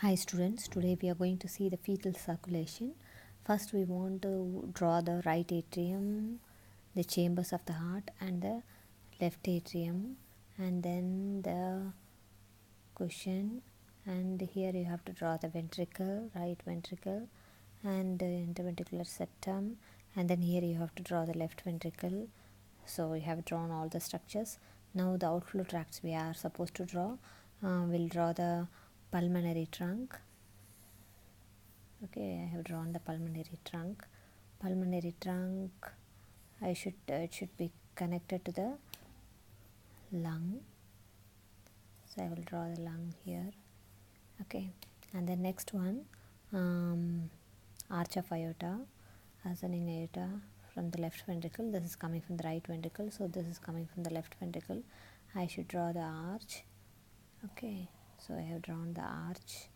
Hi students, today we are going to see the fetal circulation. First we want to draw the right atrium, the chambers of the heart and the left atrium, and then the cushion, and here you have to draw the ventricle, right ventricle, and the interventricular septum, and then here you have to draw the left ventricle. So we have drawn all the structures. Now the outflow tracts we are supposed to draw. We'll draw the pulmonary trunk. Okay, I have drawn the pulmonary trunk. It should be connected to the lung, so I will draw the lung here. Okay, and the next one, arch of aorta, ascending aorta from the left ventricle. This is coming from the right ventricle, so this is coming from the left ventricle. I should draw the arch. Okay, so I have drawn the arch.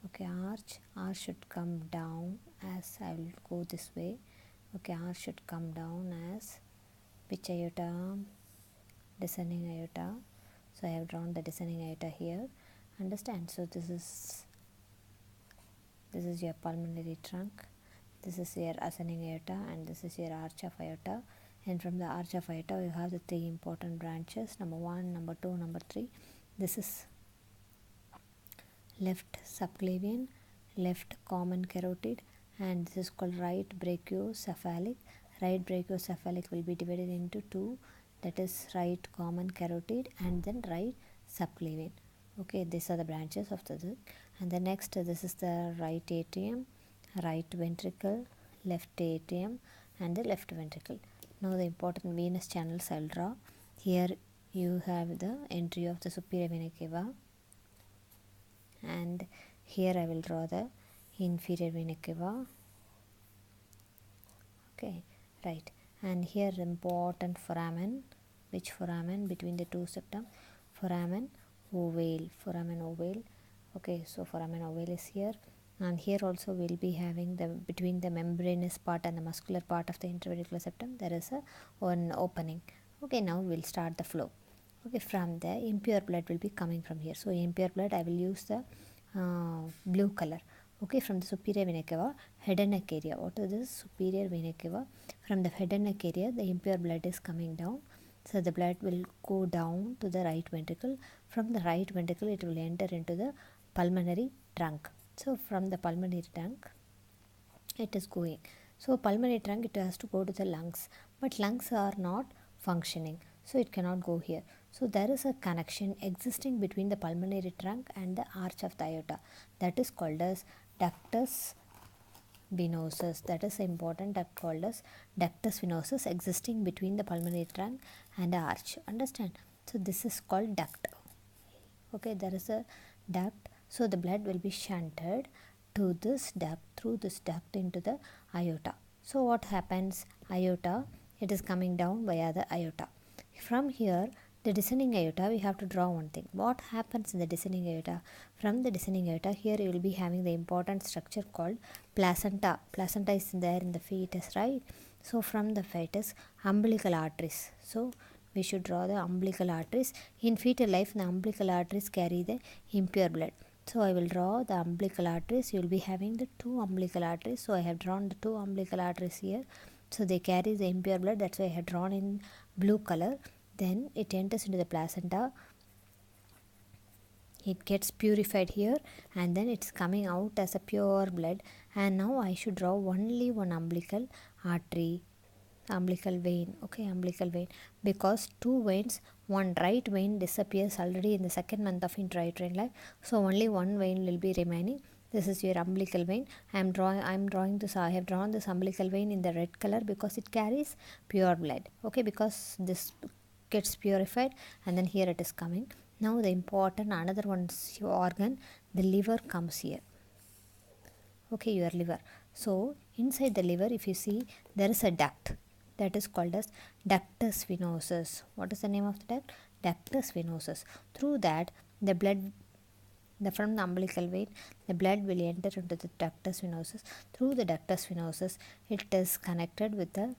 Okay, arch should come down as I will go this way. Okay, arch should come down as which aorta? Descending aorta. So I have drawn the descending aorta here. Understand? So this is your pulmonary trunk, this is your ascending aorta, and this is your arch of aorta. And from the arch of aorta you have the three important branches, number 1, number 2, number 3. This is left subclavian, left common carotid, and this is called right brachiocephalic. Right brachiocephalic will be divided into two, that is right common carotid and then right subclavian. Okay, these are the branches of the and the next, this is the right atrium, right ventricle, left atrium, and the left ventricle. Now the important venous channels I will draw. Here you have the entry of the superior vena cava, and here I will draw the inferior vena cava. Okay, right, and here important foramen. Which foramen? Between the two septum, foramen ovale. Okay, so foramen ovale is here, and here also we'll be having the between the membranous part and the muscular part of the interventricular septum there is one opening. Okay, now we'll start the flow. Okay, from there impure blood will be coming from here, so impure blood I will use the blue color. Okay, from the superior vena cava, head and neck area. What is this? Superior vena cava. From the head and neck area the impure blood is coming down, so the blood will go down to the right ventricle. From the right ventricle it will enter into the pulmonary trunk. So from the pulmonary trunk it is going. So pulmonary trunk, it has to go to the lungs, but lungs are not functioning, so it cannot go here. So there is a connection existing between the pulmonary trunk and the arch of the aorta, that is called as ductus venosus. That is important duct called as ductus venosus existing between the pulmonary trunk and the arch. Understand? So this is called duct. Okay, there is a duct, so the blood will be shunted to this duct, through this duct into the aorta. So what happens? Aorta, it is coming down via the aorta. From here the descending aorta, we have to draw one thing. What happens in the descending aorta? From the descending aorta, here you will be having the important structure called placenta. Placenta is there in the fetus, right? So from the fetus, umbilical arteries. So we should draw the umbilical arteries. In fetal life, the umbilical arteries carry the impure blood. So I will draw the umbilical arteries. You will be having the two umbilical arteries. So I have drawn the two umbilical arteries here. So they carry the impure blood. That's why I have drawn in blue color. Then it enters into the placenta. It gets purified here, and then it's coming out as a pure blood. And now I should draw only one umbilical artery, umbilical vein. Okay, umbilical vein, because two veins, one right vein disappears already in the second month of intrauterine life, so only one vein will be remaining. This is your umbilical vein. I have drawn this umbilical vein in the red color because it carries pure blood. Okay, because this gets purified, and then here it is coming. Now the important another one's organ, the liver comes here. Okay, your liver. So inside the liver, if you see, there is a duct, that is called as ductus venosus. What is the name of the duct? Ductus venosus. Through that the blood, from the umbilical vein, the blood will enter into the ductus venosus. Through the ductus venosus, it is connected with the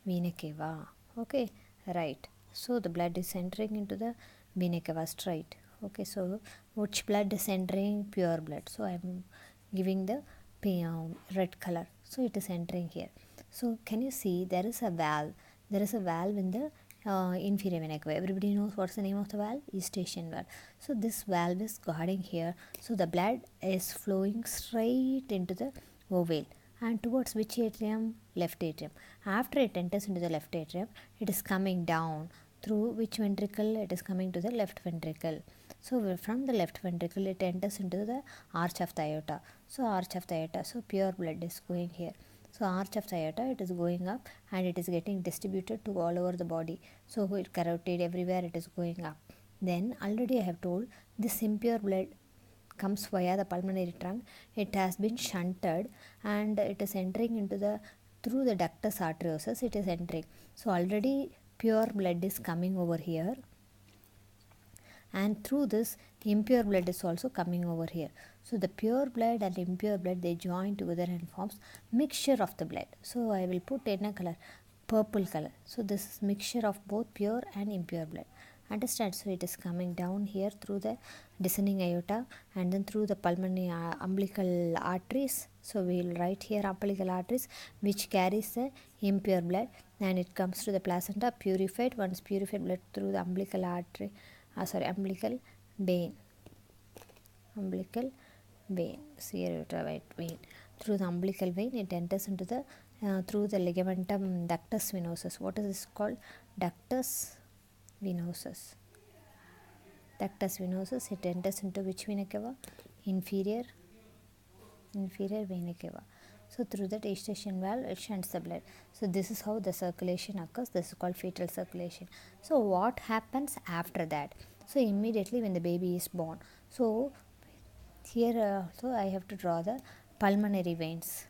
vena cava. Okay, right. So the blood is entering into the vena cava straight. Okay, so which blood is entering? Pure blood. So I am giving the red color. So it is entering here. So can you see there is a valve? There is a valve in the inferior vena cava. Everybody knows what's the name of the valve? Eustachian valve. So this valve is guarding here. So the blood is flowing straight into the ovale. And towards which atrium? Left atrium. After it enters into the left atrium, it is coming down. Through which ventricle? It is coming to the left ventricle. So from the left ventricle it enters into the arch of the aorta. So arch of the aorta. So pure blood is going here. So arch of the aorta, it is going up and it is getting distributed to all over the body. So it carotid, everywhere it is going up. Then already I have told this impure blood comes via the pulmonary trunk. It has been shunted and it is entering into the through the ductus arteriosus. It is entering. So already pure blood is coming over here, and through this impure blood is also coming over here. So the pure blood and impure blood, they join together and forms mixture of the blood. So I will put in a color, purple color. So this is mixture of both pure and impure blood. Understand? So it is coming down here through the descending aorta and then through the pulmonary umbilical arteries. So we will write here umbilical arteries, which carries the impure blood, and it comes to the placenta purified. Once purified blood through the umbilical artery, umbilical vein. Umbilical vein. See here, right vein. Through the umbilical vein, it enters into the through the ligamentum ductus venosus. What is this called? Ductus venosus. Ductus venosus. It enters into which vena cava? Inferior vena cava. So through that Eustachian valve, it shunts the blood. So this is how the circulation occurs. This is called fetal circulation. So what happens after that? So immediately when the baby is born. So here so I have to draw the pulmonary veins.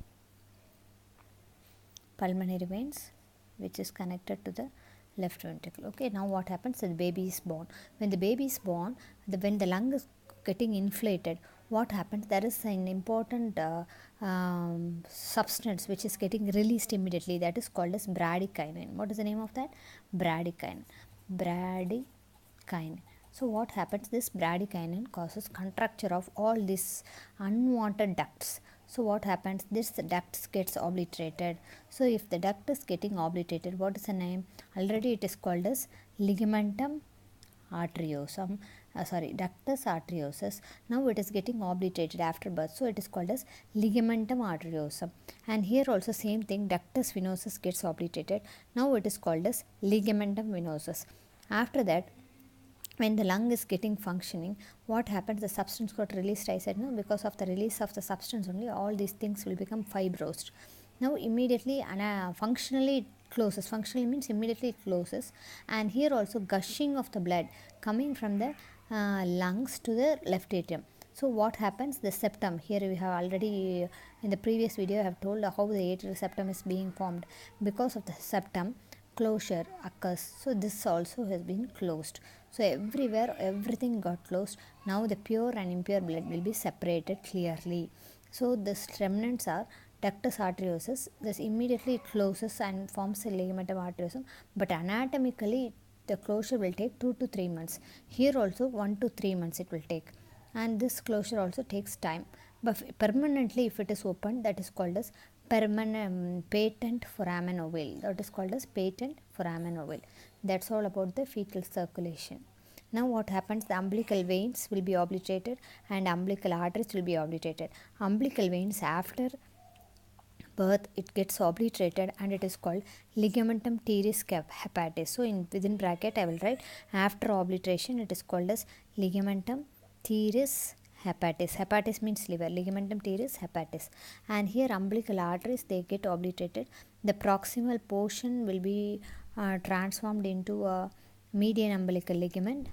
Pulmonary veins which is connected to the left ventricle. Okay, now what happens? The baby is born. When the baby is born, when the lung is getting inflated, what happens? There is an important substance which is getting released immediately. That is called as bradykinin. What is the name of that? Bradykinin. Bradykinin. So what happens? This bradykinin causes contracture of all these unwanted ducts. So what happens? This duct gets obliterated. So if the duct is getting obliterated, what is the name? Already it is called as ligamentum arteriosum. Ductus arteriosus. Now it is getting obliterated after birth. So it is called as ligamentum arteriosum. And here also same thing, ductus venosus gets obliterated. Now it is called as ligamentum venosus. After that, when the lung is getting functioning, what happens? The substance got released. I said no, because of the release of the substance only all these things will become fibrosed. Now immediately functionally it closes. Functionally means immediately it closes. And here also gushing of the blood coming from the lungs to the left atrium. So what happens? The septum, here we have already in the previous video I have told how the atrial septum is being formed. Because of the septum, closure occurs. So this also has been closed. So everywhere everything got closed. Now the pure and impure blood will be separated clearly. So the remnants are ductus arteriosus. This immediately closes and forms a ligamentum arteriosum, but anatomically the closure will take 2 to 3 months. Here also 1 to 3 months it will take, and this closure also takes time. But permanently if it is opened, that is called as patent foramen ovale. That is called as patent foramen ovale. That's all about the fetal circulation. Now what happens? The umbilical veins will be obliterated and umbilical arteries will be obliterated. Umbilical veins after birth it gets obliterated and it is called ligamentum teres hepatis. So within bracket I will write after obliteration it is called as ligamentum teres hepatis. Hepatis means liver. Ligamentum teres hepatis. And here umbilical arteries, they get obliterated. The proximal portion will be transformed into a median umbilical ligament.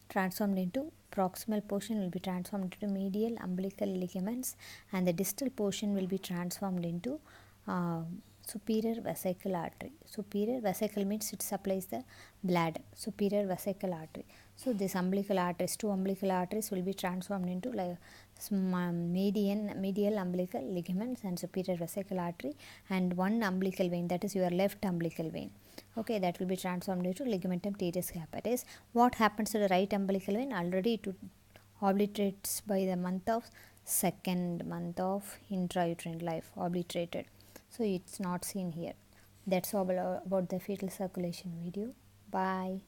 Proximal portion will be transformed into medial umbilical ligaments, and the distal portion will be transformed into superior vesical artery. Superior vesical means it supplies the blood. Superior vesical artery. So this umbilical arteries, 2 umbilical arteries will be transformed into like medial umbilical ligaments and superior vesical artery, and 1 umbilical vein, that is your left umbilical vein. Okay, that will be transformed into ligamentum teres hepatis. What happens to the right umbilical vein? Already it obliterates by the month of second month of intrauterine life, obliterated, so it's not seen here. That's all about the fetal circulation video. Bye.